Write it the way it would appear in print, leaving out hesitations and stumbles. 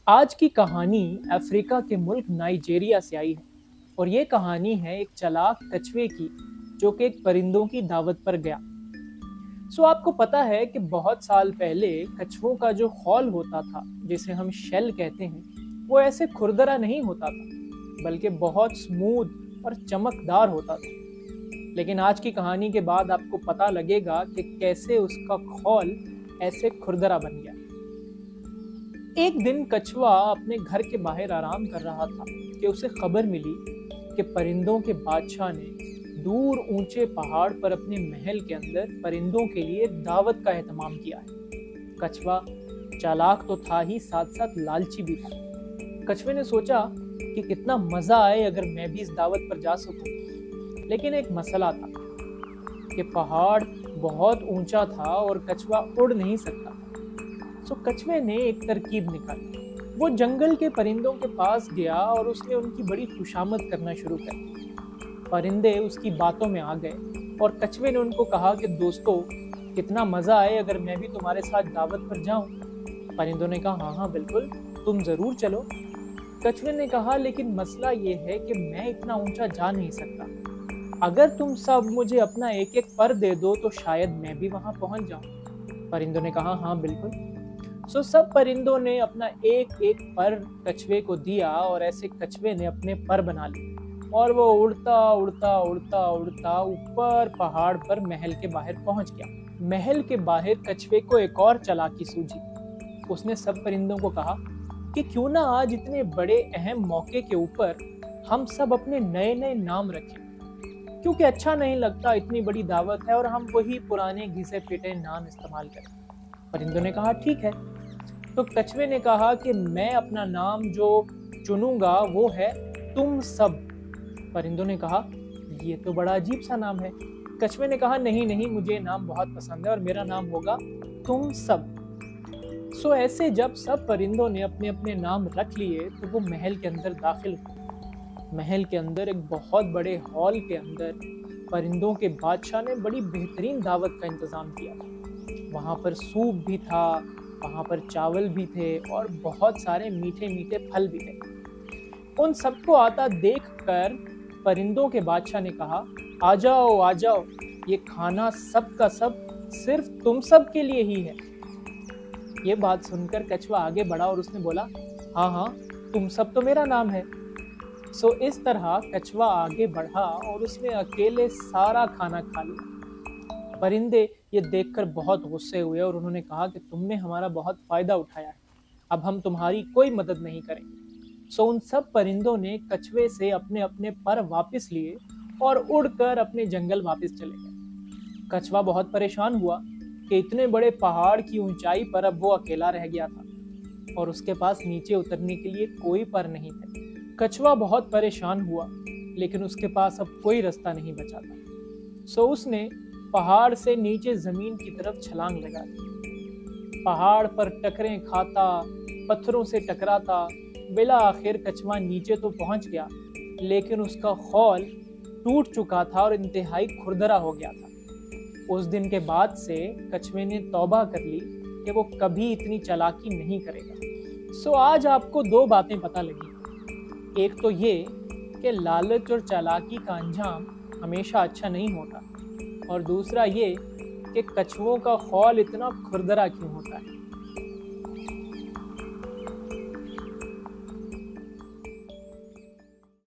आज की कहानी अफ्रीका के मुल्क नाइजीरिया से आई है और ये कहानी है एक चालाक कछुए की जो कि एक परिंदों की दावत पर गया। आपको पता है कि बहुत साल पहले कछुओं का जो खौल होता था जिसे हम शेल कहते हैं वो ऐसे खुरदरा नहीं होता था बल्कि बहुत स्मूथ और चमकदार होता था। लेकिन आज की कहानी के बाद आपको पता लगेगा कि कैसे उसका खौल ऐसे खुरदरा बन गया। एक दिन कछुआ अपने घर के बाहर आराम कर रहा था कि उसे खबर मिली कि परिंदों के बादशाह ने दूर ऊंचे पहाड़ पर अपने महल के अंदर परिंदों के लिए दावत का एहतमाम किया है। कछुआ चालाक तो था ही, साथ साथ लालची भी था। कछुए ने सोचा कि कितना मजा आए अगर मैं भी इस दावत पर जा सकूं। लेकिन एक मसला था कि पहाड़ बहुत ऊंचा था और कछुआ उड़ नहीं सकता। कछुए ने एक तरकीब निकाली। वो जंगल के परिंदों के पास गया और उसने उनकी बड़ी खुशामद करना शुरू कर दी। परिंदे उसकी बातों में आ गए और कछुए ने उनको कहा कि दोस्तों, कितना मजा आए अगर मैं भी तुम्हारे साथ दावत पर जाऊं। परिंदों ने कहा हाँ हाँ बिल्कुल, तुम जरूर चलो। कछुए ने कहा लेकिन मसला ये है कि मैं इतना ऊंचा जा नहीं सकता। अगर तुम सब मुझे अपना एक एक पर दे दो तो शायद मैं भी वहां पहुंच जाऊं। परिंदों ने कहा हाँ बिल्कुल। सब परिंदों ने अपना एक एक पर कछुए को दिया और ऐसे कछुए ने अपने पर बना लिए और वो उड़ता उड़ता उड़ता उड़ता ऊपर पहाड़ पर महल के बाहर पहुंच गया। महल के बाहर कछुए को एक और चालाकी सूझी। उसने सब परिंदों को कहा कि क्यों ना आज इतने बड़े अहम मौके के ऊपर हम सब अपने नए नए नाम रखें, क्योंकि अच्छा नहीं लगता इतनी बड़ी दावत है और हम वही पुराने घिसे पिटे नाम इस्तेमाल करें। परिंदों ने कहा ठीक है। कछुए ने कहा कि मैं अपना नाम जो चुनूंगा वो है तुम सब। परिंदों ने कहा ये तो बड़ा अजीब सा नाम है। कछुए ने कहा नहीं नहीं, मुझे नाम बहुत पसंद है और मेरा नाम होगा तुम सब। ऐसे जब सब परिंदों ने अपने अपने नाम रख लिए तो वो महल के अंदर दाखिल हुए। महल के अंदर एक बहुत बड़े हॉल के अंदर परिंदों के बादशाह ने बड़ी बेहतरीन दावत का इंतजाम किया था। वहां पर सूप भी था, वहां पर चावल भी थे और बहुत सारे मीठे मीठे फल भी थे। उन सबको आता देखकर परिंदों के बादशाह ने कहा आ जाओ आ जाओ, ये खाना सब का सब सिर्फ तुम सब के लिए ही है। ये बात सुनकर कछुआ आगे बढ़ा और उसने बोला हाँ हाँ, तुम सब तो मेरा नाम है। इस तरह कछुआ आगे बढ़ा और उसने अकेले सारा खाना खा लिया। परिंदे ये देखकर बहुत गुस्से हुए और उन्होंने कहा कि तुमने हमारा बहुत फायदा उठाया है, अब हम तुम्हारी कोई मदद नहीं करेंगे। उन सब परिंदों ने कछुए से अपने अपने पर वापस लिए और उड़कर अपने जंगल वापस चले गए। कछुआ बहुत परेशान हुआ कि इतने बड़े पहाड़ की ऊंचाई पर अब वो अकेला रह गया था और उसके पास नीचे उतरने के लिए कोई पर नहीं थे। कछुआ बहुत परेशान हुआ लेकिन उसके पास अब कोई रास्ता नहीं बचा था। उसने पहाड़ से नीचे जमीन की तरफ छलांग लगा दी। पहाड़ पर टकरें खाता, पत्थरों से टकराता, बिला आखिर कछुआ नीचे तो पहुंच गया लेकिन उसका खौल टूट चुका था और इंतहाई खुरदरा हो गया था। उस दिन के बाद से कछुए ने तौबा कर ली कि वो कभी इतनी चालाकी नहीं करेगा। आज आपको दो बातें पता लगी। एक तो ये कि लालच और चालाकी का अंजाम हमेशा अच्छा नहीं होता और दूसरा ये कि कछुओं का खौल इतना खुरदरा क्यों होता है।